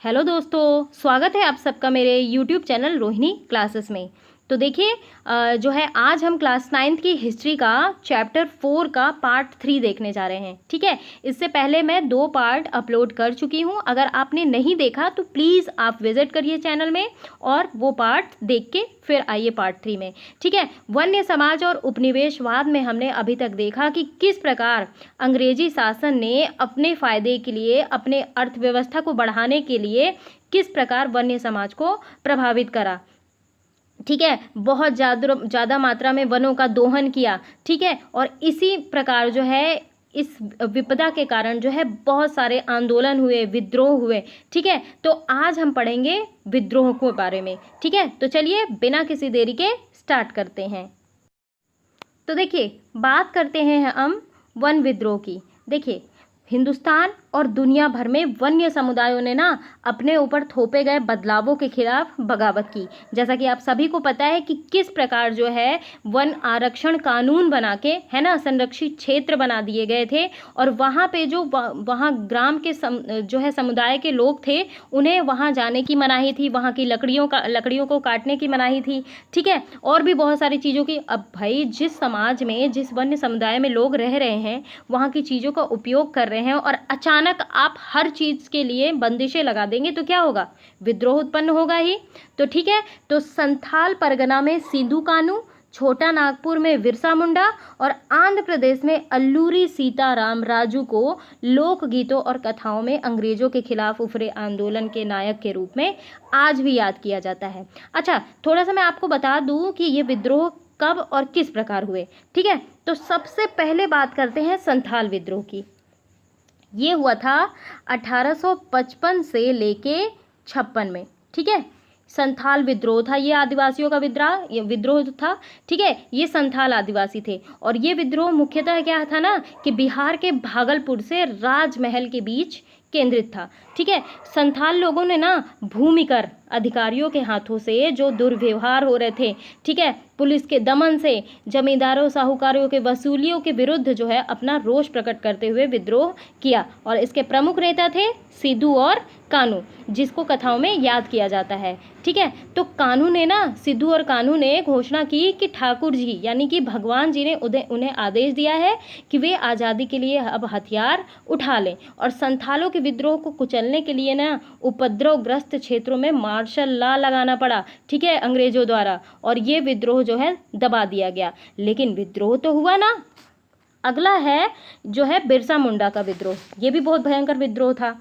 Hello दोस्तों, स्वागत है आप सबका मेरे यूट्यूब चैनल रोहिणी क्लासेस में। तो देखिए जो है आज हम क्लास 9th की हिस्ट्री का चैप्टर 4 का पार्ट 3 देखने जा रहे हैं। ठीक है, इससे पहले मैं 2 पार्ट अपलोड कर चुकी हूं। अगर आपने नहीं देखा तो प्लीज़ आप विजिट करिए चैनल में और वो पार्ट देख के फिर आइए पार्ट 3 में। ठीक है, वन्य समाज और उपनिवेशवाद में हमने अभी तक देखा कि किस प्रकार अंग्रेजी शासन ने अपने फ़ायदे के लिए, अपने अर्थव्यवस्था को बढ़ाने के लिए किस प्रकार वन्य समाज को प्रभावित करा। ठीक है, बहुत ज़्यादा मात्रा में वनों का दोहन किया। ठीक है, और इसी प्रकार जो है इस विपदा के कारण जो है बहुत सारे आंदोलन हुए, विद्रोह हुए। ठीक है, तो आज हम पढ़ेंगे विद्रोह के बारे में। ठीक है, तो चलिए बिना किसी देरी के स्टार्ट करते हैं। तो देखिए बात करते हैं हम वन विद्रोह की। देखिए हिंदुस्तान और दुनिया भर में वन्य समुदायों ने ना अपने ऊपर थोपे गए बदलावों के खिलाफ बगावत की। जैसा कि आप सभी को पता है कि किस प्रकार जो है वन आरक्षण कानून बना के, है ना, संरक्षित क्षेत्र बना दिए गए थे। और वहाँ पे जो वहाँ ग्राम के जो है समुदाय के लोग थे, उन्हें वहाँ जाने की मनाही थी, वहाँ की लकड़ियों को काटने की मनाही थी। ठीक है, और भी बहुत सारी चीज़ों की। अब भाई जिस समाज में, जिस वन्य समुदाय में लोग रह रहे हैं, वहाँ की चीज़ों का उपयोग कर रहे हैं और अचानक आप हर चीज़ के लिए बंदिशें लगा देंगे तो क्या होगा? विद्रोह उत्पन्न होगा ही। तो ठीक है, तो संथाल परगना में सिंधु कानू, छोटा नागपुर में बिरसा मुंडा और आंध्र प्रदेश में अल्लूरी सीताराम राजू को लोकगीतों और कथाओं में अंग्रेजों के खिलाफ उभरे आंदोलन के नायक के रूप में आज भी याद किया जाता है। अच्छा, थोड़ा सा मैं आपको बता दूं कि ये विद्रोह कब और किस प्रकार हुए। ठीक है, तो सबसे पहले बात करते हैं संथाल विद्रोह की। ये हुआ था 1855 से लेके 56 में। ठीक है, संथाल विद्रोह था, ये आदिवासियों का विद्रोह था। ठीक है, ये संथाल आदिवासी थे और ये विद्रोह मुख्यतः क्या था ना कि बिहार के भागलपुर से राजमहल के बीच केंद्रित था। ठीक है, संथाल लोगों ने ना भूमिकर अधिकारियों के हाथों से जो दुर्व्यवहार हो रहे थे, ठीक है, पुलिस के दमन से, जमींदारों साहूकारों के वसूलियों के विरुद्ध जो है अपना रोष प्रकट करते हुए विद्रोह किया। और इसके प्रमुख नेता थे सिद्धू और कानू, जिसको कथाओं में याद किया जाता है। ठीक है, तो सिद्धू और कानू ने घोषणा की कि ठाकुर जी यानी कि भगवान जी ने उन्हें आदेश दिया है कि वे आज़ादी के लिए अब हथियार उठा लें और संथालों के विद्रोह को कुचलने के लिए ना उपद्रवग्रस्त क्षेत्रों में मार्शल लॉ लगाना पड़ा। ठीक है, अंग्रेजों द्वारा, और ये विद्रोह जो है दबा दिया गया। लेकिन विद्रोह तो हुआ ना। अगला है जो है बिरसा मुंडा का विद्रोह। ये भी बहुत भयंकर विद्रोह था।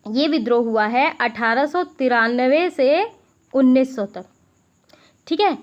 ये विद्रोह हुआ है 1893 से 1900 तक। ठीक है,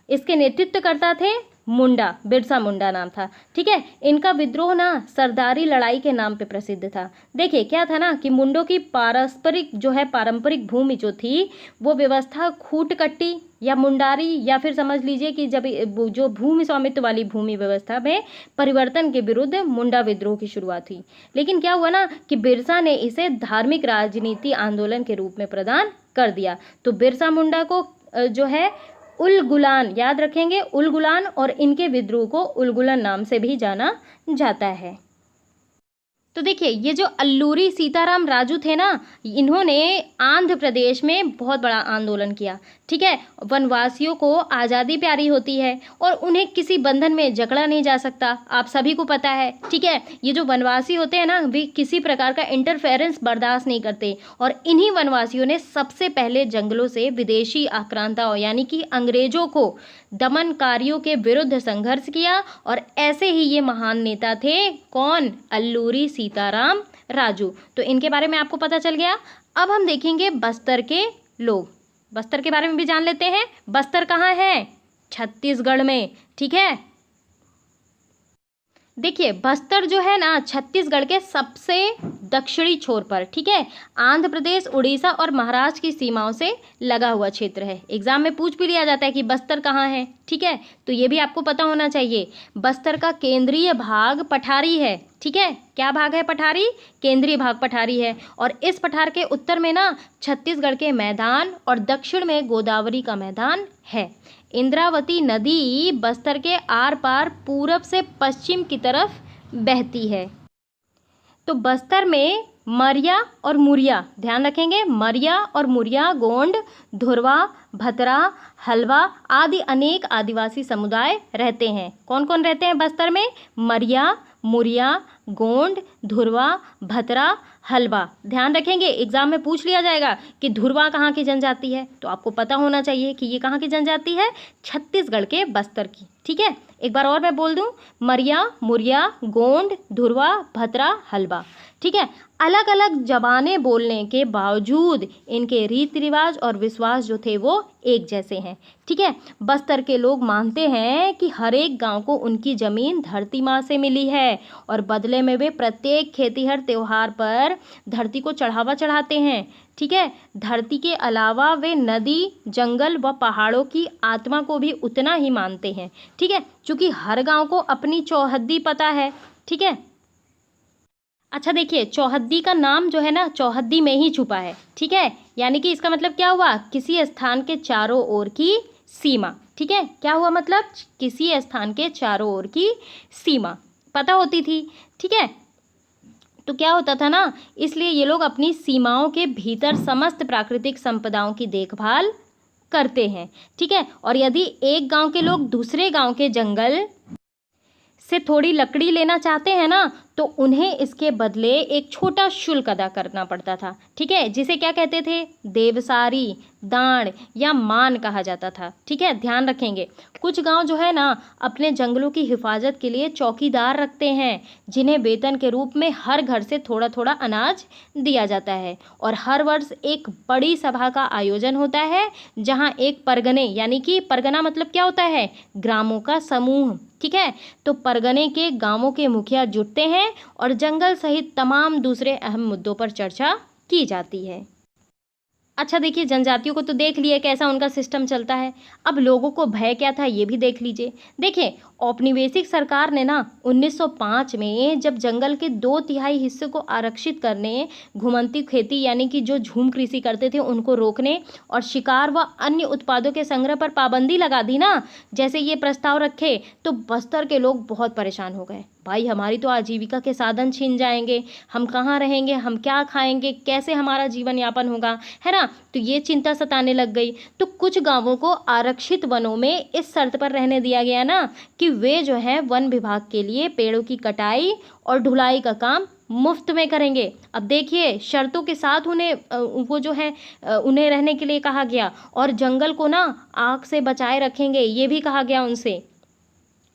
इसके नेतृत्वकर्ता थे मुंडा, बिरसा मुंडा नाम था। ठीक है, इनका विद्रोह ना सरदारी लड़ाई के नाम पे प्रसिद्ध था। देखिए क्या था ना कि मुंडों की पारंपरिक भूमि जो थी वो व्यवस्था खूटकट्टी या मुंडारी, या फिर समझ लीजिए कि जब जो भूमि स्वामित्व वाली भूमि व्यवस्था में परिवर्तन के विरुद्ध मुंडा विद्रोह की शुरुआत हुई। लेकिन क्या हुआ ना कि बिरसा ने इसे धार्मिक राजनीति आंदोलन के रूप में प्रदान कर दिया। तो बिरसा मुंडा को जो है उलगुलान, याद रखेंगे, उलगुलान, और इनके विद्रोह को उलगुलन नाम से भी जाना जाता है। तो देखिए ये जो अल्लूरी सीताराम राजू थे ना, इन्होंने आंध्र प्रदेश में बहुत बड़ा आंदोलन किया। ठीक है, वनवासियों को आज़ादी प्यारी होती है और उन्हें किसी बंधन में जकड़ा नहीं जा सकता, आप सभी को पता है। ठीक है, ये जो वनवासी होते हैं ना, वे किसी प्रकार का इंटरफेरेंस बर्दाश्त नहीं करते और इन्हीं वनवासियों ने सबसे पहले जंगलों से विदेशी आक्रांताओं यानी कि अंग्रेजों को दमनकारियों के विरुद्ध संघर्ष किया। और ऐसे ही ये महान नेता थे, कौन? अल्लूरी सीताराम राजू। तो इनके बारे में आपको पता चल गया। अब हम देखेंगे बस्तर के लोग, बस्तर के बारे में भी जान लेते हैं। बस्तर कहाँ है? छत्तीसगढ़ में। ठीक है, देखिए बस्तर जो है ना छत्तीसगढ़ के सबसे दक्षिणी छोर पर, ठीक है, आंध्र प्रदेश, उड़ीसा और महाराष्ट्र की सीमाओं से लगा हुआ क्षेत्र है। एग्जाम में पूछ भी लिया जाता है कि बस्तर कहाँ है। ठीक है, तो ये भी आपको पता होना चाहिए। बस्तर का केंद्रीय भाग पठारी है। ठीक है, क्या भाग है? पठारी, केंद्रीय भाग पठारी है। और इस पठार के उत्तर में ना छत्तीसगढ़ के मैदान और दक्षिण में गोदावरी का मैदान है। इंद्रावती नदी बस्तर के आर पार पूरब से पश्चिम की तरफ बहती है। तो बस्तर में मरिया और मुरिया, ध्यान रखेंगे, मरिया और मुरिया, गोंड, धुरवा, भतरा, हलवा आदि अनेक आदिवासी समुदाय रहते हैं। कौन कौन रहते हैं बस्तर में? मरिया, मुरिया, गोंड, धुरवा, भतरा, हलवा। ध्यान रखेंगे, एग्जाम में पूछ लिया जाएगा कि धुरवा कहाँ की जनजाति है, तो आपको पता होना चाहिए कि ये कहाँ की जनजाति है, छत्तीसगढ़ के बस्तर की। ठीक है, एक बार और मैं बोल दूं, मरिया, मुरिया, गोंड, धुरवा, भतरा, हलवा। ठीक है, अलग अलग जबानें बोलने के बावजूद इनके रीति रिवाज और विश्वास जो थे वो एक जैसे हैं। ठीक है, बस्तर के लोग मानते हैं कि हर एक गांव को उनकी ज़मीन धरती माँ से मिली है और बदले में वे प्रत्येक खेतीहर त्योहार पर धरती को चढ़ावा चढ़ाते हैं। ठीक है, धरती के अलावा वे नदी, जंगल व पहाड़ों की आत्मा को भी उतना ही मानते हैं। ठीक है, क्योंकि हर गांव को अपनी चौहद्दी पता है। ठीक है, अच्छा देखिए, चौहद्दी का नाम जो है ना, चौहद्दी में ही छुपा है। ठीक है, यानी कि इसका मतलब क्या हुआ, किसी स्थान के चारों ओर की सीमा। ठीक है, क्या हुआ मतलब, किसी स्थान के चारों ओर की सीमा पता होती थी। ठीक है, तो क्या होता था ना, इसलिए ये लोग अपनी सीमाओं के भीतर समस्त प्राकृतिक संपदाओं की देखभाल करते हैं। ठीक है, और यदि एक गांव के लोग दूसरे गांव के जंगल से थोड़ी लकड़ी लेना चाहते हैं ना, तो उन्हें इसके बदले एक छोटा शुल्क अदा करना पड़ता था। ठीक है, जिसे क्या कहते थे, देवसारी, दाण या मान कहा जाता था। ठीक है, ध्यान रखेंगे, कुछ गांव जो है ना अपने जंगलों की हिफाजत के लिए चौकीदार रखते हैं, जिन्हें वेतन के रूप में हर घर से थोड़ा थोड़ा अनाज दिया जाता है। और हर वर्ष एक बड़ी सभा का आयोजन होता है, जहां एक परगने, यानी कि परगना मतलब क्या होता है, ग्रामों का समूह। ठीक है, तो परगने के गांवों के मुखिया जुटते हैं और जंगल सहित तमाम दूसरे अहम मुद्दों पर चर्चा की जाती है। अच्छा देखिए, जनजातियों को तो देख लिए कैसा उनका सिस्टम चलता है। अब लोगों को भय क्या था ये भी देख लीजिए। देखिए, औपनिवेशिक सरकार ने ना 1905 में जब जंगल के 2/3 हिस्से को आरक्षित करने, घुमंती खेती यानी कि जो झूम कृषि करते थे उनको रोकने और शिकार व अन्य उत्पादों के संग्रह पर पाबंदी लगा दी ना, जैसे ये प्रस्ताव रखे, तो बस्तर के लोग बहुत परेशान हो गए। भाई, हमारी तो आजीविका के साधन छिन जाएंगे, हम कहाँ रहेंगे, हम क्या खाएंगे, कैसे हमारा जीवन यापन होगा, है ना। तो ये चिंता सताने लग गई। तो कुछ गांवों को आरक्षित वनों में इस शर्त पर रहने दिया गया ना कि वे जो है वन विभाग के लिए पेड़ों की कटाई और ढुलाई का काम मुफ्त में करेंगे। अब देखिए, शर्तों के साथ उन्हें वो जो है उन्हें रहने के लिए कहा गया, और जंगल को ना आग से बचाए रखेंगे, ये भी कहा गया उनसे।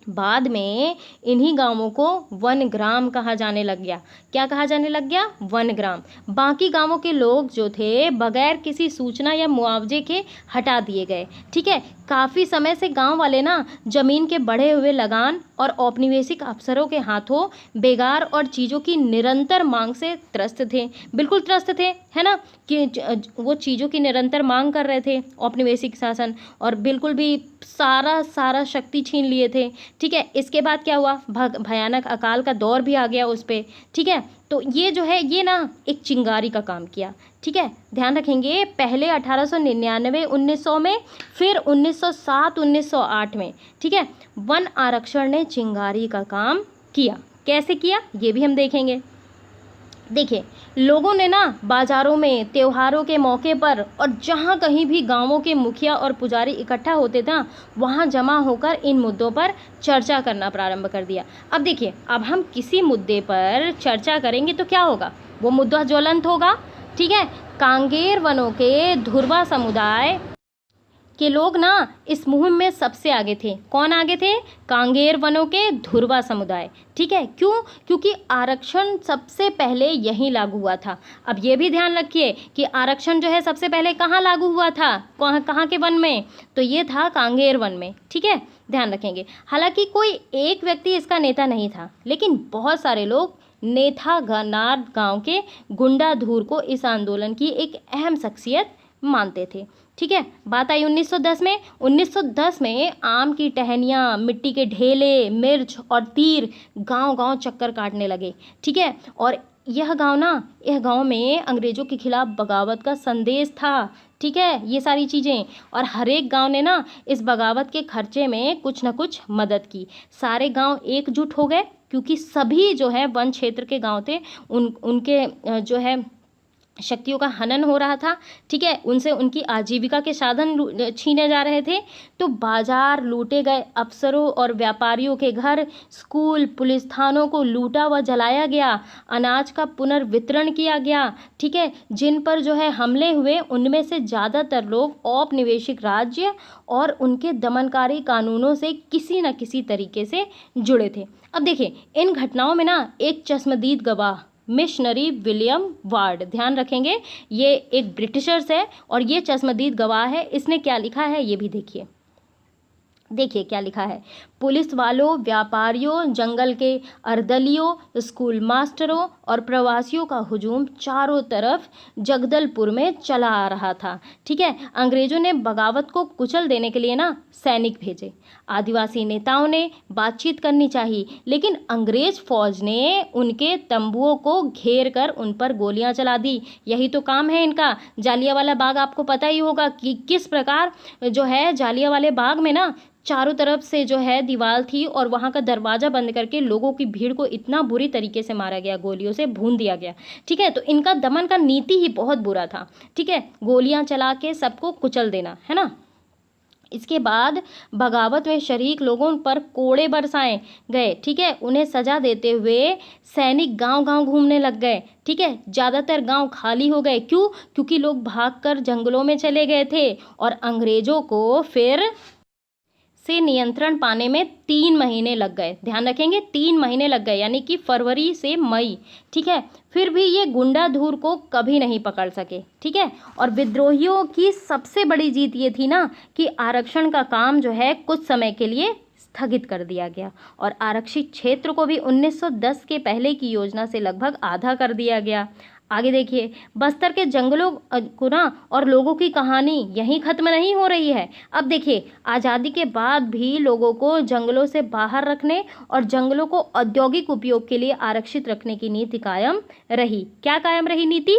बाद में इन्हीं गांवों को वन ग्राम कहा जाने लग गया। क्या कहा जाने लग गया, वन ग्राम। बाकी गांवों के लोग जो थे बगैर किसी सूचना या मुआवजे के हटा दिए गए। ठीक है, काफ़ी समय से गांव वाले ना जमीन के बढ़े हुए लगान और औपनिवेशिक अफसरों के हाथों बेगार और चीज़ों की निरंतर मांग से त्रस्त थे। बिल्कुल त्रस्त थे, है ना, कि वो चीज़ों की निरंतर मांग कर रहे थे औपनिवेशिक शासन, और बिल्कुल भी सारा शक्ति छीन लिए थे। ठीक है, इसके बाद क्या हुआ, भयानक अकाल का दौर भी आ गया उस पर। ठीक है, तो ये जो है ये ना एक चिंगारी का काम किया। ठीक है, ध्यान रखेंगे, पहले 1899 1900 में, फिर 1907 1908 में। ठीक है, वन आरक्षण ने चिंगारी का काम किया। कैसे किया ये भी हम देखेंगे। देखिए, लोगों ने ना बाज़ारों में, त्योहारों के मौके पर और जहाँ कहीं भी गांवों के मुखिया और पुजारी इकट्ठा होते थे, वहाँ जमा होकर इन मुद्दों पर चर्चा करना प्रारंभ कर दिया। अब देखिए, अब हम किसी मुद्दे पर चर्चा करेंगे तो क्या होगा, वो मुद्दा ज्वलंत होगा। ठीक है, कांगेर वनों के धुरवा समुदाय के लोग ना इस मुहिम में सबसे आगे थे। कौन आगे थे, कांगेर वनों के धुरवा समुदाय। ठीक है, क्यों, क्योंकि आरक्षण सबसे पहले यहीं लागू हुआ था। अब ये भी ध्यान रखिए कि आरक्षण जो है सबसे पहले कहाँ लागू हुआ था, कहाँ के वन में, तो ये था कांगेर वन में। ठीक है, ध्यान रखेंगे। हालांकि कोई एक व्यक्ति इसका नेता नहीं था, लेकिन बहुत सारे लोग नेथा गनार गांव के गुंडा धूर को इस आंदोलन की एक अहम शख्सियत मानते थे। ठीक है, बात आई 1910 में। 1910 में आम की टहनियाँ, मिट्टी के ढेले, मिर्च और तीर गांव-गांव चक्कर काटने लगे। ठीक है, और यह गांव में अंग्रेज़ों के खिलाफ बगावत का संदेश था। ठीक है, ये सारी चीज़ें, और हर एक गांव ने ना इस बगावत के खर्चे में कुछ न कुछ मदद की। सारे गांव एकजुट हो गए क्योंकि सभी जो है वन क्षेत्र के गांव थे, उनके जो है शक्तियों का हनन हो रहा था। ठीक है, उनसे उनकी आजीविका के साधन छीने जा रहे थे। तो बाजार लूटे गए, अफसरों और व्यापारियों के घर, स्कूल, पुलिस थानों को लूटा व जलाया गया, अनाज का पुनर्वितरण किया गया। ठीक है, जिन पर जो है हमले हुए उनमें से ज़्यादातर लोग औपनिवेशिक राज्य और उनके दमनकारी कानूनों से किसी न किसी तरीके से जुड़े थे। अब देखिए, इन घटनाओं में ना एक चश्मदीद गवाह मिशनरी विलियम वार्ड, ध्यान रखेंगे ये एक ब्रिटिशर्स है और ये चश्मदीद गवाह है। इसने क्या लिखा है ये भी देखिए, देखिए क्या लिखा है। पुलिस वालों, व्यापारियों, जंगल के अर्दलियों, स्कूल मास्टरों और प्रवासियों का हुजूम चारों तरफ जगदलपुर में चला आ रहा था। ठीक है, अंग्रेजों ने बगावत को कुचल देने के लिए ना सैनिक भेजे। आदिवासी नेताओं ने बातचीत करनी चाहिए, लेकिन अंग्रेज फौज ने उनके तंबुओं को घेर कर उन पर गोलियां चला दी। यही तो काम है इनका। जालियांवाला बाग आपको पता ही होगा कि किस प्रकार जो है जालियांवाले बाग में ना चारों तरफ से जो है दीवार थी और वहाँ का दरवाज़ा बंद करके लोगों की भीड़ को इतना बुरी तरीके से मारा गया, गोलियों से भून दिया गया। ठीक है, तो इनका दमन का नीति ही बहुत बुरा था। ठीक है, गोलियां चला के सबको कुचल देना, है ना। इसके बाद बगावत में शरीक लोगों पर कोड़े बरसाए गए। ठीक है, उन्हें सजा देते हुए सैनिक गांव गांव घूमने लग गए। ठीक है, ज़्यादातर गांव खाली हो गए। क्यों? क्योंकि लोग भागकर जंगलों में चले गए थे और अंग्रेजों को फिर से नियंत्रण पाने में 3 महीने लग गए। ध्यान रखेंगे, 3 महीने लग गए, यानी कि फरवरी से मई। ठीक है, फिर भी ये गुंडा धूर को कभी नहीं पकड़ सके। ठीक है, और विद्रोहियों की सबसे बड़ी जीत ये थी ना कि आरक्षण का काम जो है कुछ समय के लिए स्थगित कर दिया गया और आरक्षित क्षेत्र को भी 1910 के पहले की योजना से लगभग आधा कर दिया गया। आगे देखिए, बस्तर के जंगलों को ना और लोगों की कहानी यहीं ख़त्म नहीं हो रही है। अब देखिए, आज़ादी के बाद भी लोगों को जंगलों से बाहर रखने और जंगलों को औद्योगिक उपयोग के लिए आरक्षित रखने की नीति कायम रही। क्या कायम रही नीति?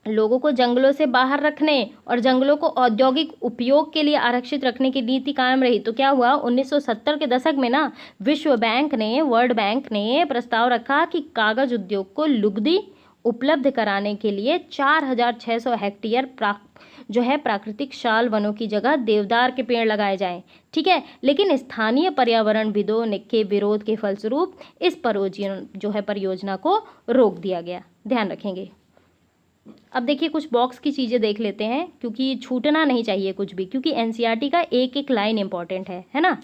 लोगों को जंगलों से बाहर रखने और जंगलों को औद्योगिक उपयोग के लिए आरक्षित रखने की नीति कायम रही। तो क्या हुआ, 1970 के दशक में ना वर्ल्ड बैंक ने प्रस्ताव रखा कि कागज उद्योग को लुगदी उपलब्ध कराने के लिए 4600 हेक्टेयर जो है प्राकृतिक शाल वनों की जगह देवदार के पेड़ लगाए जाएं। ठीक है, लेकिन स्थानीय पर्यावरणविदों के विरोध के फलस्वरूप इस परियोजना को रोक दिया गया। ध्यान रखेंगे। अब देखिए, कुछ बॉक्स की चीज़ें देख लेते हैं, क्योंकि छूटना नहीं चाहिए कुछ भी, क्योंकि एनसीईआरटी का एक एक लाइन इंपॉर्टेंट है ना।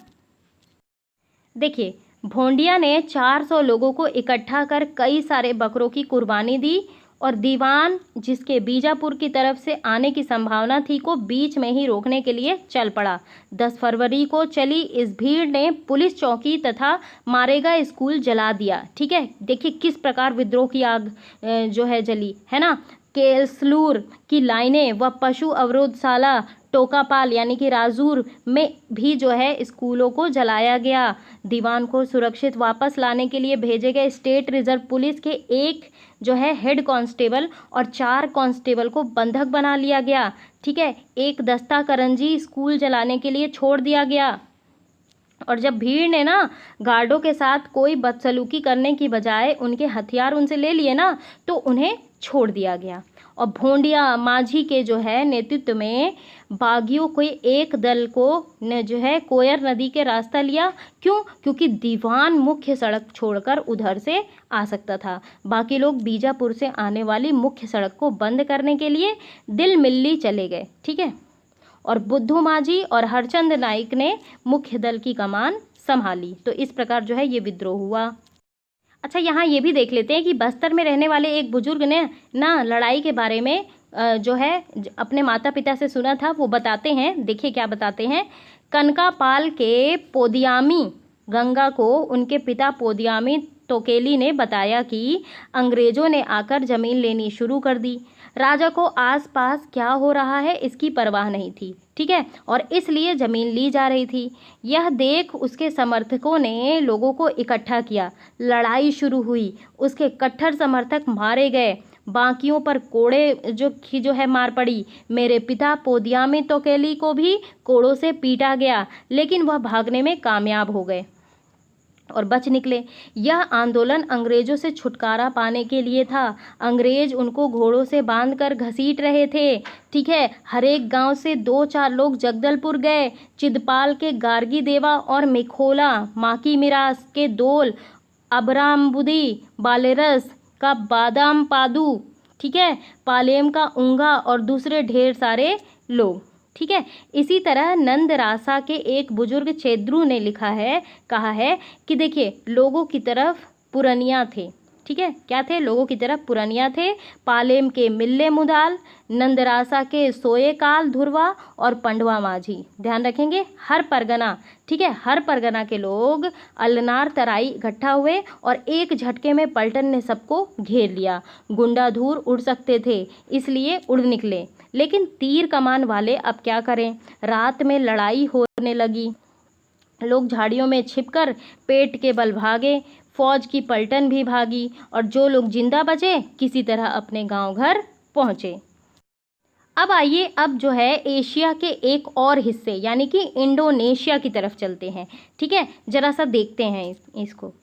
देखिए, भोंडिया ने 400 लोगों को इकट्ठा कर कई सारे बकरों की कुर्बानी दी और दीवान, जिसके बीजापुर की तरफ से आने की संभावना थी, को बीच में ही रोकने के लिए चल पड़ा। 10 फरवरी को चली इस भीड़ ने पुलिस चौकी तथा मारेगा स्कूल जला दिया। ठीक है, देखिए किस प्रकार विद्रोह की आग जो है जली, है ना। केसलूर की लाइनें व पशु अवरोधशाला टोकापाल यानी कि राजूर में भी जो है स्कूलों को जलाया गया। दीवान को सुरक्षित वापस लाने के लिए भेजे गए स्टेट रिजर्व पुलिस के एक जो है हेड कांस्टेबल और 4 कांस्टेबल को बंधक बना लिया गया। ठीक है, एक दस्ता करंजी स्कूल जलाने के लिए छोड़ दिया गया। और जब भीड़ ने ना गार्डों के साथ कोई बदसलूकी करने की बजाय उनके हथियार उनसे ले लिए ना, तो उन्हें छोड़ दिया गया। और भोंडिया माझी के जो है नेतृत्व में बागियों के एक दल को ने जो है कोयर नदी के रास्ता लिया। क्यों? क्योंकि दीवान मुख्य सड़क छोड़कर उधर से आ सकता था। बाकी लोग बीजापुर से आने वाली मुख्य सड़क को बंद करने के लिए दिल मिल्ली चले गए। ठीक है, और बुद्धू माझी और हरचंद नाइक ने मुख्य दल की कमान संभाली। तो इस प्रकार जो है ये विद्रोह हुआ। अच्छा, यहाँ ये भी देख लेते हैं कि बस्तर में रहने वाले एक बुजुर्ग ने ना लड़ाई के बारे में जो है अपने माता पिता से सुना था, वो बताते हैं। देखिए क्या बताते हैं। कनकापाल के पोदियामी गंगा को उनके पिता पोदियामी तोकेली ने बताया कि अंग्रेजों ने आकर ज़मीन लेनी शुरू कर दी। राजा को आसपास क्या हो रहा है इसकी परवाह नहीं थी। ठीक है, और इसलिए ज़मीन ली जा रही थी। यह देख उसके समर्थकों ने लोगों को इकट्ठा किया। लड़ाई शुरू हुई। उसके कट्टर समर्थक मारे गए। बाकियों पर कोड़े जो है मार पड़ी। मेरे पिता पोदियामी तोकेली को भी कोड़ों से पीटा गया, लेकिन वह भागने में कामयाब हो गए और बच निकले। यह आंदोलन अंग्रेजों से छुटकारा पाने के लिए था। अंग्रेज उनको घोड़ों से बांधकर घसीट रहे थे। ठीक है, हर एक गांव से 2-4 लोग जगदलपुर गए। चिदपाल के गार्गी देवा और मिखोला, माकी मिरास के दोल, अबरामबुदी, बालेरस का बादाम पादू, ठीक है, पालेम का उंगा और दूसरे ढेर सारे लोग। ठीक है, इसी तरह नंदरासा के एक बुजुर्ग चेद्रू ने लिखा है, कहा है कि देखिए लोगों की तरफ पुरनिया थे। ठीक है, क्या थे? लोगों की तरफ पुरनिया थे। पालेम के मिल्ले मुदाल, नंदरासा के सोएकाल धुरवा और पंडवा माझी। ध्यान रखेंगे, हर परगना, ठीक है, हर परगना के लोग अलनार तराई इकट्ठा हुए और एक झटके में पलटन ने सबको घेर लिया। गुंडाधूर उड़ सकते थे इसलिए उड़ निकले, लेकिन तीर कमान वाले अब क्या करें? रात में लड़ाई होने लगी। लोग झाड़ियों में छिपकर पेट के बल भागे। फौज की पलटन भी भागी और जो लोग जिंदा बचे किसी तरह अपने गांव घर पहुंचे। अब आइए, अब जो है एशिया के एक और हिस्से यानी कि इंडोनेशिया की तरफ चलते हैं। ठीक है, जरा सा देखते हैं इसको।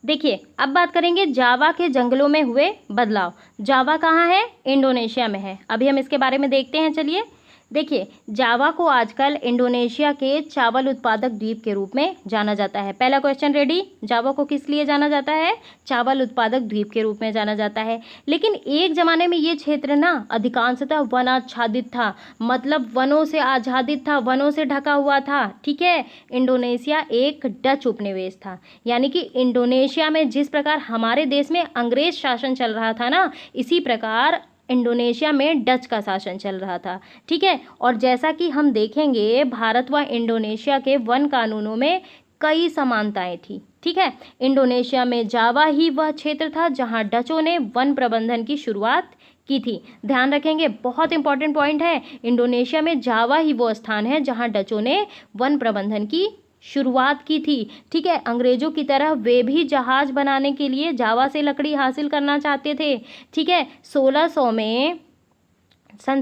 देखिए, अब बात करेंगे जावा के जंगलों में हुए बदलाव। जावा कहाँ है? इंडोनेशिया में है। अभी हम इसके बारे में देखते हैं। चलिए देखिए, जावा को आजकल इंडोनेशिया के चावल उत्पादक द्वीप के रूप में जाना जाता है। पहला क्वेश्चन रेडी, जावा को किस लिए जाना जाता है? चावल उत्पादक द्वीप के रूप में जाना जाता है। लेकिन एक ज़माने में ये क्षेत्र ना अधिकांशतः वनाच्छादित था, मतलब वनों से आच्छादित था, वनों से ढका हुआ था। ठीक है, इंडोनेशिया एक डच उपनिवेश था, यानी कि इंडोनेशिया में जिस प्रकार हमारे देश में अंग्रेज शासन चल रहा था ना, इसी प्रकार इंडोनेशिया में डच का शासन चल रहा था। ठीक है, और जैसा कि हम देखेंगे भारत व इंडोनेशिया के वन कानूनों में कई समानताएं थी। ठीक है, इंडोनेशिया में जावा ही वह क्षेत्र था जहां डचों ने वन प्रबंधन की शुरुआत की थी। ध्यान रखेंगे, बहुत इंपॉर्टेंट पॉइंट है, इंडोनेशिया में जावा ही वो स्थान है जहां डचों ने वन प्रबंधन की शुरुआत की थी। ठीक है, अंग्रेजों की तरह वे भी जहाज बनाने के लिए जावा से लकड़ी हासिल करना चाहते थे। ठीक है, सन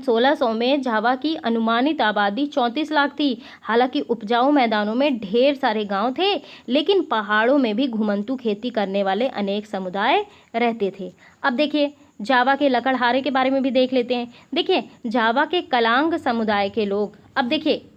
1600 में जावा की अनुमानित आबादी 34 लाख थी। हालांकि उपजाऊ मैदानों में ढेर सारे गांव थे, लेकिन पहाड़ों में भी घुमंतू खेती करने वाले अनेक समुदाय रहते थे। अब देखिए, जावा के लकड़हारे के बारे में भी देख लेते हैं। देखिए, जावा के कलांग समुदाय के लोग, अब देखिए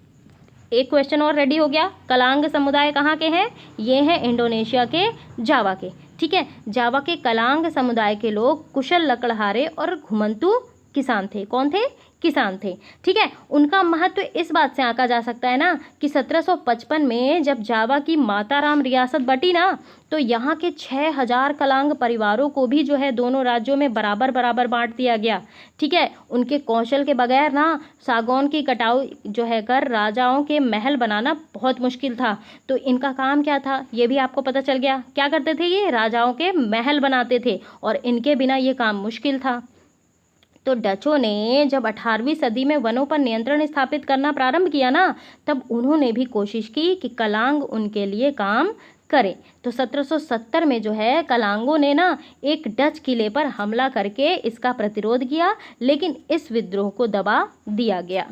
एक क्वेश्चन और रेडी हो गया। कलांग समुदाय कहाँ के हैं? ये हैं इंडोनेशिया के जावा के। ठीक है, जावा के कलांग समुदाय के लोग कुशल लकड़हारे और घुमंतू किसान थे। कौन थे? किसान थे। ठीक है, उनका महत्व इस बात से आंका जा सकता है ना कि 1755 में जब जावा की माताराम रियासत बटी ना, तो यहाँ के 6000 कलांग परिवारों को भी जो है दोनों राज्यों में बराबर बराबर बांट दिया गया। ठीक है, उनके कौशल के बगैर ना सागौन की कटाई जो है कर राजाओं के महल बनाना बहुत मुश्किल था। तो इनका काम क्या था ये भी आपको पता चल गया। क्या करते थे? ये राजाओं के महल बनाते थे और इनके बिना ये काम मुश्किल था। तो डचों ने जब 18वीं सदी में वनों पर नियंत्रण स्थापित करना प्रारंभ किया ना, तब उन्होंने भी कोशिश की कि कलांग उनके लिए काम करें। तो 1770 में जो है कलांगों ने ना एक डच किले पर हमला करके इसका प्रतिरोध किया, लेकिन इस विद्रोह को दबा दिया गया।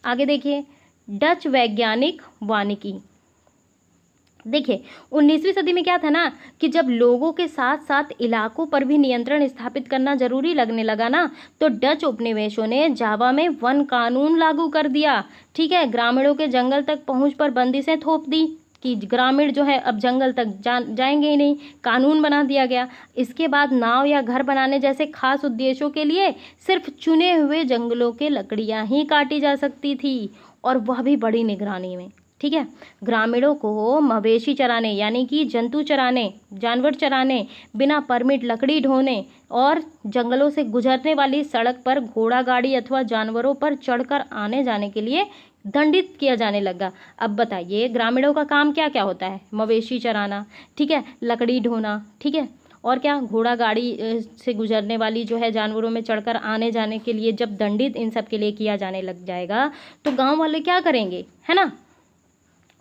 आगे देखिए, डच वैज्ञानिक वानिकी। देखिए, 19वीं सदी में क्या था ना कि जब लोगों के साथ साथ इलाकों पर भी नियंत्रण स्थापित करना जरूरी लगने लगा ना, तो डच उपनिवेशों ने जावा में वन कानून लागू कर दिया। ठीक है, ग्रामीणों के जंगल तक पहुंच पर बंदिशें थोप दी कि ग्रामीण जो है अब जंगल तक जाएंगे ही नहीं, कानून बना दिया गया। इसके बाद नाव या घर बनाने जैसे खास उद्देश्यों के लिए सिर्फ चुने हुए जंगलों के लकड़ियां ही काटी जा सकती थी, और वह भी बड़ी निगरानी में। ठीक है, ग्रामीणों को मवेशी चराने यानी कि जंतु चराने, जानवर चराने, बिना परमिट लकड़ी ढोने और जंगलों से गुजरने वाली सड़क पर घोड़ा गाड़ी अथवा जानवरों पर चढ़कर आने जाने के लिए दंडित किया जाने लगा। अब बताइए, ग्रामीणों का काम क्या क्या होता है? मवेशी चराना, ठीक है, लकड़ी ढोना, ठीक है, और क्या, घोड़ा गाड़ी से गुजरने वाली जो है जानवरों में चढ़कर आने जाने के लिए जब दंडित इन सब के लिए किया जाने लग जाएगा, तो गाँव वाले क्या करेंगे, है ना?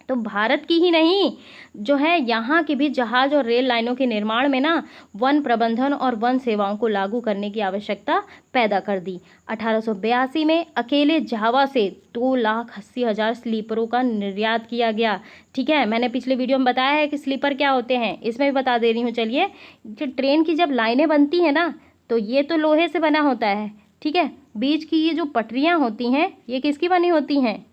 तो भारत की ही नहीं जो है यहाँ की भी जहाज और रेल लाइनों के निर्माण में ना वन प्रबंधन और वन सेवाओं को लागू करने की आवश्यकता पैदा कर दी। 1882 में अकेले जावा से 2,80,000 स्लीपरों का निर्यात किया गया। ठीक है, मैंने पिछले वीडियो में बताया है कि स्लीपर क्या होते हैं, इसमें भी बता दे रही हूँ। चलिए, जो ट्रेन की जब लाइनें बनती हैं ना, तो ये तो लोहे से बना होता है। ठीक है, बीच की ये जो पटरियाँ होती हैं, ये किसकी बनी होती हैं?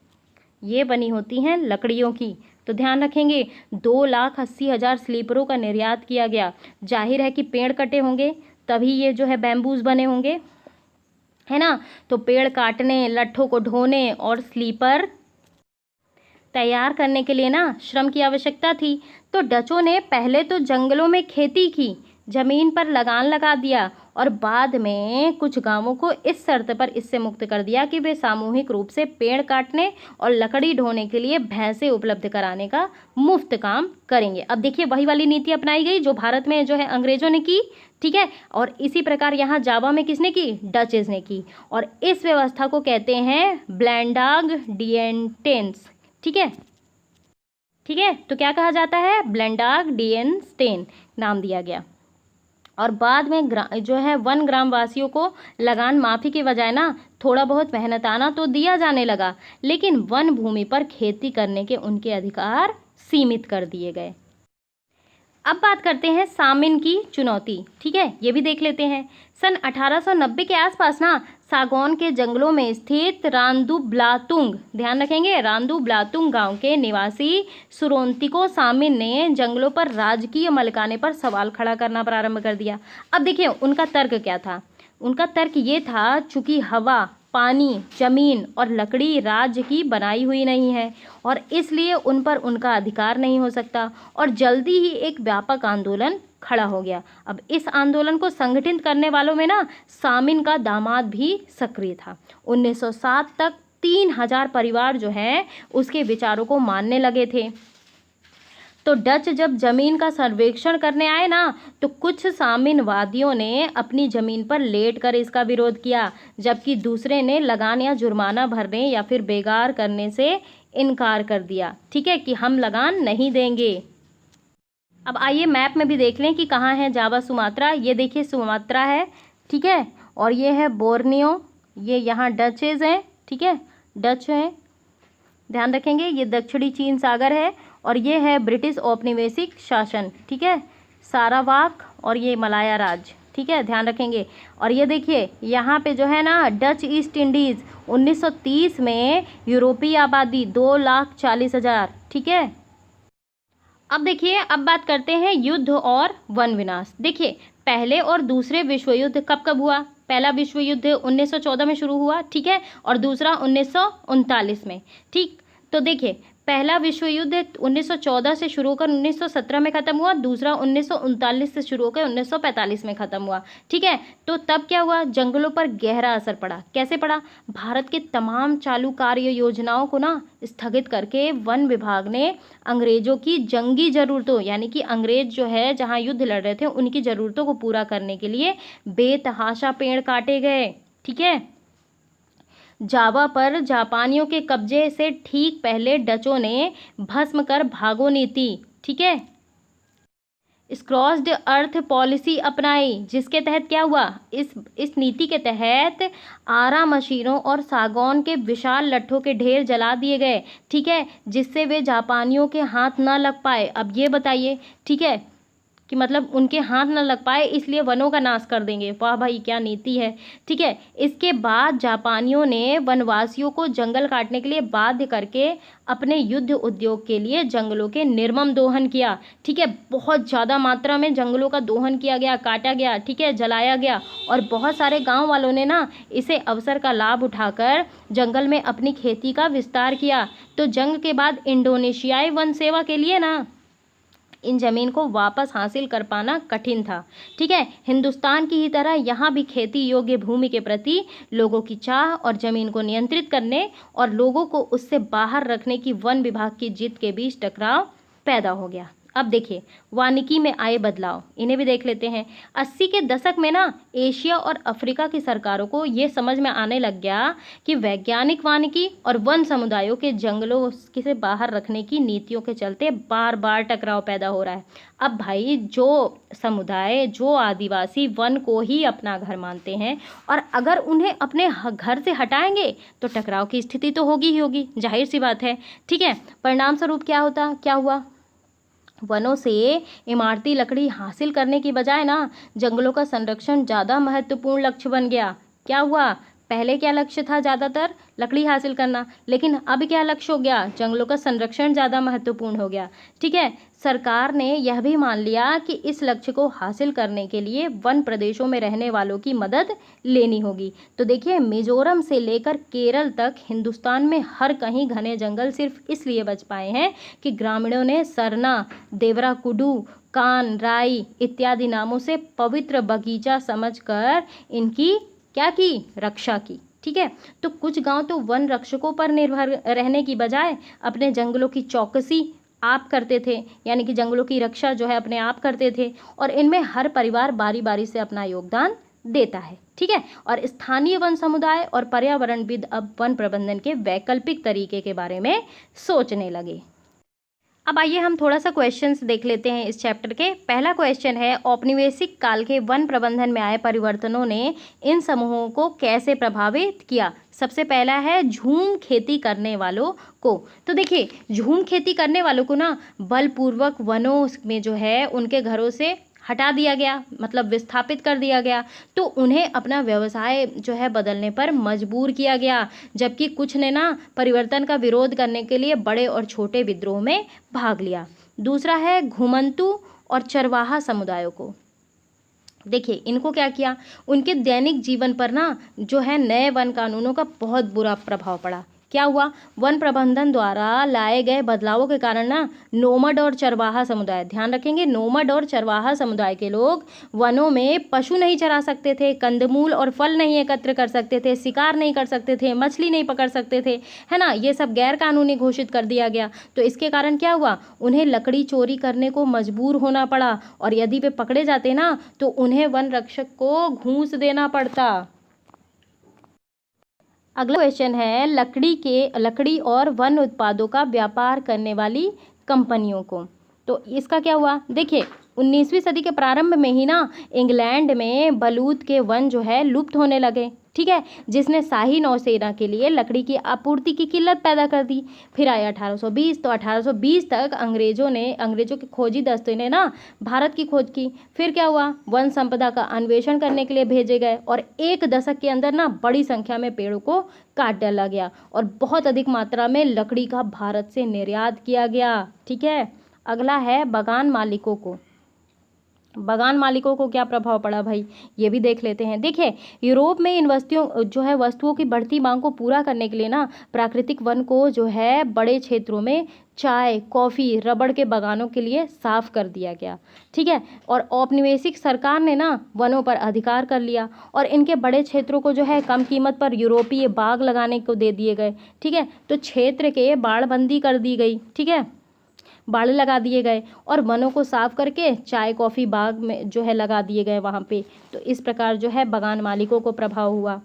ये बनी होती हैं लकड़ियों की। तो ध्यान रखेंगे, 2,80,000 स्लीपरों का निर्यात किया गया। जाहिर है कि पेड़ कटे होंगे तभी ये जो है बैम्बूज बने होंगे, है ना। तो पेड़ काटने, लट्ठों को ढोने और स्लीपर तैयार करने के लिए ना श्रम की आवश्यकता थी। तो डचों ने पहले तो जंगलों में खेती की, जमीन पर लगान लगा दिया और बाद में कुछ गांवों को इस शर्त पर इससे मुक्त कर दिया कि वे सामूहिक रूप से पेड़ काटने और लकड़ी ढोने के लिए भैंसे उपलब्ध कराने का मुफ्त काम करेंगे। अब देखिए, वही वाली नीति अपनाई गई जो भारत में जो है अंग्रेजों ने की। ठीक है, और इसी प्रकार यहाँ जावा में किसने की? डचेस ने की। और इस व्यवस्था को कहते हैं ब्लेंडाग डिएंटेंस। ठीक है, ठीक है, तो क्या कहा जाता है? ब्लेंडाग डिएंस्टेन नाम दिया गया। और बाद में जो है वन ग्रामवासियों को लगान माफ़ी के बजाय ना थोड़ा बहुत मेहनताना तो दिया जाने लगा, लेकिन वन भूमि पर खेती करने के उनके अधिकार सीमित कर दिए गए। अब बात करते हैं सामिन की चुनौती। ठीक है, ये भी देख लेते हैं। सन 1890 के आसपास ना सागौन के जंगलों में स्थित रांदुब्लातुंग, ध्यान रखेंगे, रांदुब्लातुंग गांव के निवासी सुरोंतिको सामिन ने जंगलों पर राजकीय मलिकाने पर सवाल खड़ा करना प्रारंभ कर दिया। अब देखिए, उनका तर्क क्या था? उनका तर्क ये था, चूंकि हवा, पानी, जमीन और लकड़ी राज्य की बनाई हुई नहीं है और इसलिए उन पर उनका अधिकार नहीं हो सकता। और जल्दी ही एक व्यापक आंदोलन खड़ा हो गया। अब इस आंदोलन को संगठित करने वालों में ना सामिन का दामाद भी सक्रिय था। 1907 तक 3,000 परिवार जो है उसके विचारों को मानने लगे थे। तो डच जब जमीन का सर्वेक्षण करने आए ना, तो कुछ सामिनवादियों ने अपनी जमीन पर लेटकर इसका विरोध किया, जबकि दूसरे ने लगान या जुर्माना भरने या फिर बेगार करने से इनकार कर दिया। ठीक है, कि हम लगान नहीं देंगे। अब आइए मैप में भी देख लें कि कहाँ है जावा सुमात्रा। ये देखिए सुमात्रा है, ठीक है, और ये है बोर्नियो, ये यहाँ डचेज हैं। ठीक है, डच हैं, ध्यान रखेंगे। ये दक्षिणी चीन सागर है और ये है ब्रिटिश औपनिवेशिक शासन। ठीक है, सारावाक और ये मलाया राज्य। ठीक है, ध्यान रखेंगे। और ये देखिए यहाँ पे जो है ना डच ईस्ट इंडीज़ 1930 में यूरोपीय आबादी 2,40,000। ठीक है, अब देखिए, अब बात करते हैं युद्ध और वन विनाश। देखिए, पहले और दूसरे विश्व युद्ध कब कब हुआ? पहला विश्व युद्ध 1914 में शुरू हुआ, ठीक है, और दूसरा 1939 में। ठीक, तो देखिए, पहला विश्व युद्ध 1914 से शुरू होकर 1917 में ख़त्म हुआ, दूसरा 1939 से शुरू होकर 1945 में ख़त्म हुआ। ठीक है, तो तब क्या हुआ? जंगलों पर गहरा असर पड़ा। कैसे पड़ा? भारत के तमाम चालू कार्य योजनाओं को ना स्थगित करके वन विभाग ने अंग्रेजों की जंगी ज़रूरतों, यानी कि अंग्रेज जो है जहाँ युद्ध लड़ रहे थे उनकी ज़रूरतों को पूरा करने के लिए बेतहाशा पेड़ काटे गए। ठीक है, जावा पर जापानियों के कब्जे से ठीक पहले डचों ने भस्म कर भागो नीति, ठीक है, स्क्रॉस्ड अर्थ पॉलिसी अपनाई, जिसके तहत क्या हुआ? इस नीति के तहत आरा मशीनों और सागौन के विशाल लट्ठों के ढेर जला दिए गए। ठीक है, जिससे वे जापानियों के हाथ न लग पाए। अब ये बताइए, ठीक है, कि मतलब उनके हाथ न लग पाए इसलिए वनों का नाश कर देंगे। वाह भाई, क्या नीति है। ठीक है, इसके बाद जापानियों ने वनवासियों को जंगल काटने के लिए बाध्य करके अपने युद्ध उद्योग के लिए जंगलों के निर्मम दोहन किया। ठीक है, बहुत ज़्यादा मात्रा में जंगलों का दोहन किया गया, काटा गया, ठीक है, जलाया गया। और बहुत सारे गांव वालों ने ना इसे अवसर का लाभ उठाकर जंगल में अपनी खेती का विस्तार किया। तो जंग के बाद इंडोनेशियाई वन सेवा के लिए ना इन जमीन को वापस हासिल कर पाना कठिन था। ठीक है, हिंदुस्तान की ही तरह यहाँ भी खेती योग्य भूमि के प्रति लोगों की चाह और जमीन को नियंत्रित करने और लोगों को उससे बाहर रखने की वन विभाग की जिद के बीच टकराव पैदा हो गया। अब देखिए वानिकी में आए बदलाव, इन्हें भी देख लेते हैं। 80 के दशक में ना एशिया और अफ्रीका की सरकारों को ये समझ में आने लग गया कि वैज्ञानिक वानिकी और वन समुदायों के जंगलों से बाहर रखने की नीतियों के चलते बार बार टकराव पैदा हो रहा है। अब भाई जो समुदाय, जो आदिवासी वन को ही अपना घर मानते हैं और अगर उन्हें अपने घर से हटाएंगे तो टकराव की स्थिति तो होगी ही होगी, जाहिर सी बात है। ठीक है, परिणाम स्वरूप क्या हुआ, वनों से इमारती लकड़ी हासिल करने की बजाय ना जंगलों का संरक्षण ज़्यादा महत्वपूर्ण लक्ष्य बन गया। क्या हुआ, पहले क्या लक्ष्य था, ज़्यादातर लकड़ी हासिल करना, लेकिन अब क्या लक्ष्य हो गया, जंगलों का संरक्षण ज़्यादा महत्वपूर्ण हो गया। ठीक है, सरकार ने यह भी मान लिया कि इस लक्ष्य को हासिल करने के लिए वन प्रदेशों में रहने वालों की मदद लेनी होगी। तो देखिए मिजोरम से लेकर केरल तक हिंदुस्तान में हर कहीं घने जंगल सिर्फ इसलिए बच पाए हैं कि ग्रामीणों ने सरना, देवराकुडू, कान, राई इत्यादि नामों से पवित्र बगीचा समझकर इनकी क्या की, रक्षा की। ठीक है, तो कुछ गांव तो वन रक्षकों पर निर्भर रहने की बजाय अपने जंगलों की चौकसी आप करते थे, यानी कि जंगलों की रक्षा जो है अपने आप करते थे, और इनमें हर परिवार बारी बारी से अपना योगदान देता है। ठीक है, और स्थानीय वन समुदाय और पर्यावरणविद अब वन प्रबंधन के वैकल्पिक तरीके के बारे में सोचने लगे। अब आइए हम थोड़ा सा क्वेश्चंस देख लेते हैं इस चैप्टर के। पहला क्वेश्चन है, औपनिवेशिक काल के वन प्रबंधन में आए परिवर्तनों ने इन समूहों को कैसे प्रभावित किया। सबसे पहला है झूम खेती करने वालों को। तो देखिए झूम खेती करने वालों को ना बलपूर्वक वनों में जो है उनके घरों से हटा दिया गया, मतलब विस्थापित कर दिया गया, तो उन्हें अपना व्यवसाय जो है बदलने पर मजबूर किया गया, जबकि कुछ ने ना परिवर्तन का विरोध करने के लिए बड़े और छोटे विद्रोह में भाग लिया। दूसरा है घुमंतू और चरवाहा समुदायों को। देखिए इनको क्या किया, उनके दैनिक जीवन पर ना जो है नए वन कानूनों का बहुत बुरा प्रभाव पड़ा। क्या हुआ, वन प्रबंधन द्वारा लाए गए बदलावों के कारण ना नोमड और चरवाहा समुदाय, ध्यान रखेंगे नोमड और चरवाहा समुदाय के लोग वनों में पशु नहीं चरा सकते थे, कंदमूल और फल नहीं एकत्र कर सकते थे, शिकार नहीं कर सकते थे, मछली नहीं पकड़ सकते थे, है ना, ये सब गैर कानूनी घोषित कर दिया गया। तो इसके कारण क्या हुआ, उन्हें लकड़ी चोरी करने को मजबूर होना पड़ा, और यदि वे पकड़े जाते ना तो उन्हें वन रक्षक को घूस देना पड़ता। अगला क्वेश्चन है, लकड़ी और वन उत्पादों का व्यापार करने वाली कंपनियों को। तो इसका क्या हुआ, देखिए 19वीं सदी के प्रारंभ में ही ना इंग्लैंड में बलूत के वन जो है लुप्त होने लगे। ठीक है, जिसने शाही नौसेना के लिए लकड़ी की आपूर्ति की किल्लत पैदा कर दी। फिर आया 1820, तो 1820 तक अंग्रेजों के खोजी दस्ते ने ना भारत की खोज की। फिर क्या हुआ, वन संपदा का अन्वेषण करने के लिए भेजे गए, और एक दशक के अंदर ना बड़ी संख्या में पेड़ों को काट डाला गया और बहुत अधिक मात्रा में लकड़ी का भारत से निर्यात किया गया। ठीक है, अगला है बगान मालिकों को क्या प्रभाव पड़ा भाई, ये भी देख लेते हैं। देखिए यूरोप में इन वस्तुओं की बढ़ती मांग को पूरा करने के लिए ना प्राकृतिक वन को जो है बड़े क्षेत्रों में चाय, कॉफ़ी, रबड़ के बागानों के लिए साफ कर दिया गया। ठीक है, और औपनिवेशिक सरकार ने ना वनों पर अधिकार कर लिया और इनके बड़े क्षेत्रों को जो है कम कीमत पर यूरोपीय बाग लगाने को दे दिए गए। ठीक है, तो क्षेत्र के बाड़बंदी कर दी गई। ठीक है, बाड़ लगा दिए गए और वनों को साफ करके चाय कॉफ़ी बाग में जो है लगा दिए गए वहाँ पे। तो इस प्रकार जो है बागान मालिकों को प्रभाव हुआ।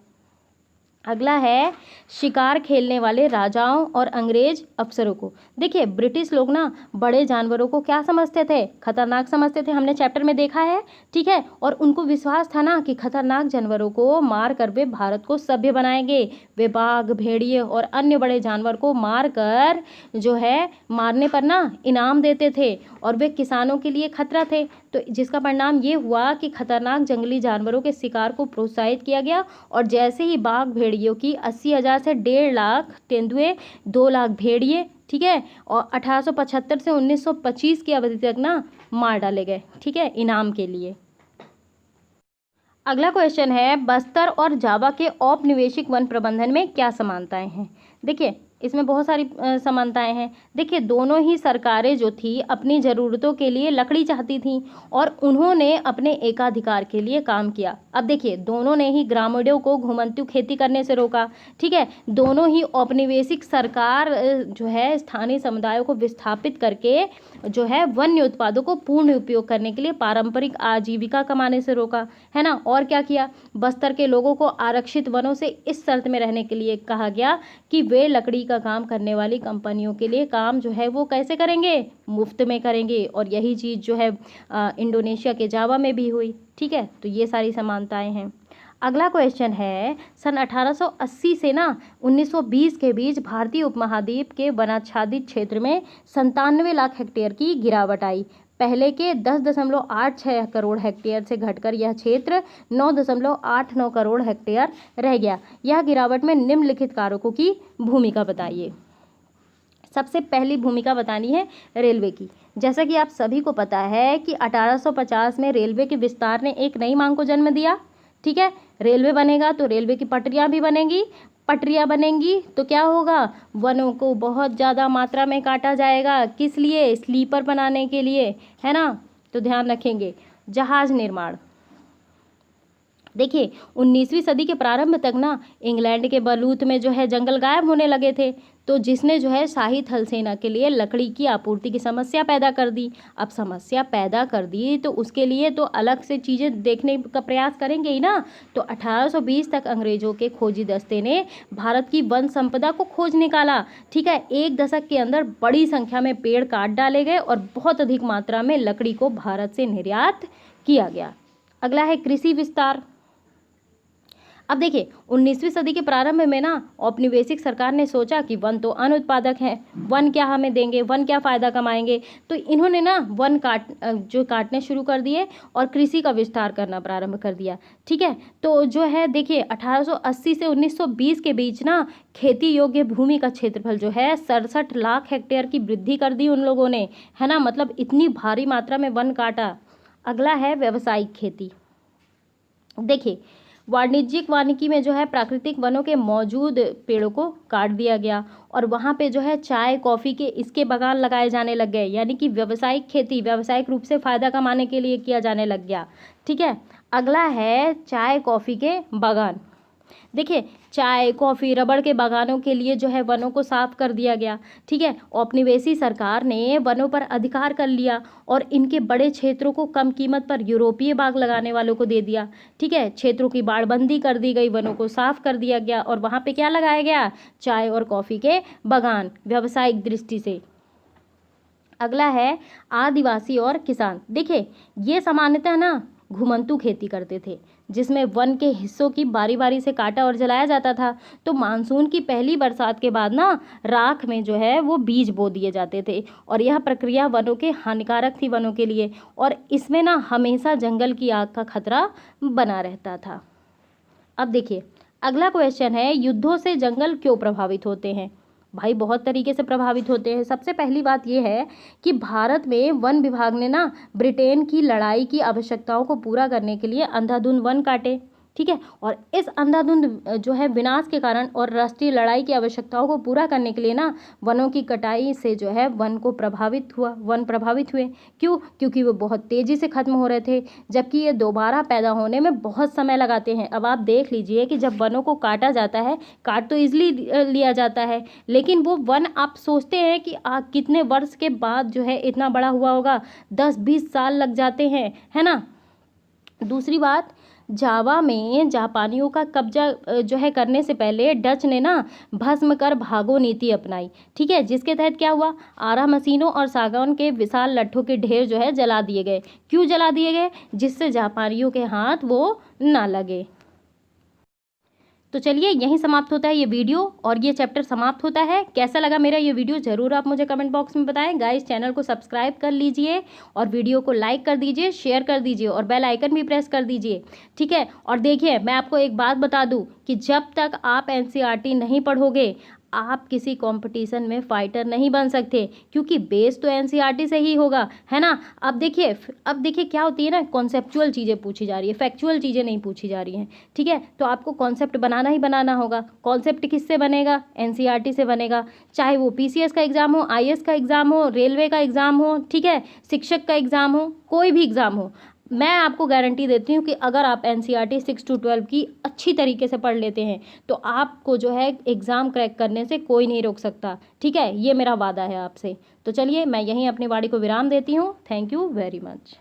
अगला है शिकार खेलने वाले राजाओं और अंग्रेज अफसरों को। देखिए ब्रिटिश लोग ना बड़े जानवरों को क्या समझते थे, खतरनाक समझते थे, हमने चैप्टर में देखा है। ठीक है, और उनको विश्वास था ना कि खतरनाक जानवरों को मार कर वे भारत को सभ्य बनाएंगे। वे बाघ, भेड़िए और अन्य बड़े जानवर को मार कर जो है मारने पर ना इनाम देते थे, और वे किसानों के लिए खतरा थे। तो जिसका परिणाम ये हुआ कि खतरनाक जंगली जानवरों के शिकार को प्रोत्साहित किया गया, और जैसे ही बाघ भेड़ियों की 80,000 से 1.5 लाख तेंदुए, 2 लाख भेड़िए, ठीक है, और 1875 से 1925 की अवधि तक ना मार डाले गए। ठीक है, इनाम के लिए। अगला क्वेश्चन है, बस्तर और जावा के औपनिवेशिक वन प्रबंधन में क्या समानताएं हैं। देखिए इसमें बहुत सारी समानताएं हैं। देखिए दोनों ही सरकारें जो थी अपनी ज़रूरतों के लिए लकड़ी चाहती थी और उन्होंने अपने एकाधिकार के लिए काम किया। अब देखिए दोनों ने ही ग्रामीणों को घुमंतु खेती करने से रोका, ठीक है। दोनों ही औपनिवेशिक सरकार जो है स्थानीय समुदायों को विस्थापित करके जो है वन्य उत्पादों को पूर्ण उपयोग करने के लिए पारंपरिक आजीविका कमाने से रोका, है ना। और क्या किया, बस्तर के लोगों को आरक्षित वनों से इस शर्त में रहने के लिए कहा गया कि वे लकड़ी का काम करने वाली कंपनियों के लिए काम जो है वो कैसे करेंगे, मुफ्त में करेंगे। और यही चीज़ जो है इंडोनेशिया के जावा में भी हुई, ठीक है। तो ये सारी समानताएं हैं। अगला क्वेश्चन है, सन 1880 से ना 1920 के बीच भारतीय उपमहाद्वीप के वनाच्छादित क्षेत्र में 97 लाख हेक्टेयर की गिरावट आई। पहले के 10.86 करोड़ हेक्टेयर से घटकर यह क्षेत्र 9.89 करोड़ हेक्टेयर रह गया। यह गिरावट में निम्नलिखित कारकों की भूमिका बताइए। सबसे पहली भूमिका बतानी है रेलवे की। जैसा कि आप सभी को पता है कि 1850 में रेलवे के विस्तार ने एक नई मांग को जन्म दिया, ठीक है। रेलवे बनेगा तो रेलवे की पटरियां भी बनेंगी, पटरियां बनेंगी तो क्या होगा, वनों को बहुत ज़्यादा मात्रा में काटा जाएगा। किस लिए, स्लीपर बनाने के लिए, है ना। तो ध्यान रखेंगे। जहाज निर्माण, देखिए 19वीं सदी के प्रारंभ तक ना इंग्लैंड के बलूत में जो है जंगल गायब होने लगे थे, तो जिसने जो है शाही थल सेना के लिए लकड़ी की आपूर्ति की समस्या पैदा कर दी। अब समस्या पैदा कर दी तो उसके लिए तो अलग से चीज़ें देखने का प्रयास करेंगे ही ना। तो 1820 तक अंग्रेजों के खोजी दस्ते ने भारत की वन संपदा को खोज निकाला, ठीक है। एक दशक के अंदर बड़ी संख्या में पेड़ काट डाले गए और बहुत अधिक मात्रा में लकड़ी को भारत से निर्यात किया गया। अगला है कृषि विस्तार। अब देखिए 19वीं सदी के प्रारंभ में ना औपनिवेशिक सरकार ने सोचा कि वन तो अनुत्पादक हैं, वन क्या हमें देंगे, वन क्या फ़ायदा कमाएंगे। तो इन्होंने ना वन काटने शुरू कर दिए और कृषि का विस्तार करना प्रारंभ कर दिया, ठीक है। तो जो है देखिए 1880 से 1920 के बीच ना खेती योग्य भूमि का क्षेत्रफल जो है 67 लाख हेक्टेयर की वृद्धि कर दी उन लोगों ने, है ना। मतलब इतनी भारी मात्रा में वन काटा। अगला है व्यावसायिक खेती। देखिए वाणिज्यिक वानिकी में जो है प्राकृतिक वनों के मौजूद पेड़ों को काट दिया गया और वहाँ पे जो है चाय कॉफ़ी के इसके बागान लगाए जाने लग गए, यानी कि व्यावसायिक खेती व्यावसायिक रूप से फ़ायदा कमाने के लिए किया जाने लग गया, ठीक है। अगला है चाय कॉफ़ी के बागान। देखिए चाय कॉफ़ी रबड़ के बागानों के लिए जो है वनों को साफ कर दिया गया, ठीक है। औपनिवेशिक सरकार ने वनों पर अधिकार कर लिया और इनके बड़े क्षेत्रों को कम कीमत पर यूरोपीय बाग लगाने वालों को दे दिया, ठीक है। क्षेत्रों की बाड़बंदी कर दी गई, वनों को साफ कर दिया गया और वहाँ पे क्या लगाया गया, चाय और कॉफ़ी के बागान व्यावसायिक दृष्टि से। अगला है आदिवासी और किसान। देखिए ये सामान्यतः ना घुमंतू खेती करते थे जिसमें वन के हिस्सों की बारी बारी से काटा और जलाया जाता था। तो मानसून की पहली बरसात के बाद ना राख में जो है वो बीज बो दिए जाते थे और यह प्रक्रिया वनों के हानिकारक थी वनों के लिए और इसमें ना हमेशा जंगल की आग का खतरा बना रहता था। अब देखिए अगला क्वेश्चन है, युद्धों से जंगल क्यों प्रभावित होते हैं। भाई बहुत तरीके से प्रभावित होते हैं। सबसे पहली बात यह है कि भारत में वन विभाग ने ना ब्रिटेन की लड़ाई की आवश्यकताओं को पूरा करने के लिए अंधाधुंध वन काटे, ठीक है। और इस अंधाधुंध जो है विनाश के कारण और राष्ट्रीय लड़ाई की आवश्यकताओं को पूरा करने के लिए ना वनों की कटाई से जो है वन प्रभावित हुए। क्यों, क्योंकि वो बहुत तेज़ी से ख़त्म हो रहे थे जबकि ये दोबारा पैदा होने में बहुत समय लगाते हैं। अब आप देख लीजिए कि जब वनों को काटा जाता है, काट तो ईजिली लिया जाता है लेकिन वो वन आप सोचते हैं कि कितने वर्ष के बाद जो है इतना बड़ा हुआ होगा, 10-20 साल लग जाते हैं, है ना। दूसरी बात, जावा में जापानियों का कब्जा जो है करने से पहले डच ने ना भस्म कर भागो नीति अपनाई, ठीक है। जिसके तहत क्या हुआ, आरा मशीनों और सागौन के विशाल लट्ठों के ढेर जो है जला दिए गए। क्यों जला दिए गए, जिससे जापानियों के हाथ वो ना लगे। तो चलिए यहीं समाप्त होता है ये वीडियो और ये चैप्टर समाप्त होता है। कैसा लगा मेरा ये वीडियो ज़रूर आप मुझे कमेंट बॉक्स में बताएं। गाइस चैनल को सब्सक्राइब कर लीजिए और वीडियो को लाइक कर दीजिए, शेयर कर दीजिए और बेल आइकन भी प्रेस कर दीजिए, ठीक है। और देखिए मैं आपको एक बात बता दूं कि जब तक आप NCERT नहीं पढ़ोगे आप किसी कंपटीशन में फ़ाइटर नहीं बन सकते, क्योंकि बेस तो एनसीईआरटी से ही होगा, है ना। अब देखिए क्या होती है ना, कॉन्सेप्चुअल चीज़ें पूछी जा रही है, फैक्चुअल चीज़ें नहीं पूछी जा रही हैं, ठीक है। तो आपको कॉन्सेप्ट बनाना ही बनाना होगा। कॉन्सेप्ट किससे बनेगा? एनसीईआरटी से बनेगा, चाहे वो पीसीएस का एग्ज़ाम हो, आईएएस का एग्ज़ाम हो, रेलवे का एग्ज़ाम हो, ठीक है, शिक्षक का एग्ज़ाम हो, कोई भी एग्ज़ाम हो। मैं आपको गारंटी देती हूँ कि अगर आप एनसीईआरटी 6 to 12 की अच्छी तरीके से पढ़ लेते हैं तो आपको जो है एग्ज़ाम क्रैक करने से कोई नहीं रोक सकता, ठीक है। ये मेरा वादा है आपसे। तो चलिए मैं यहीं अपनी वाणी को विराम देती हूँ। Thank you very much.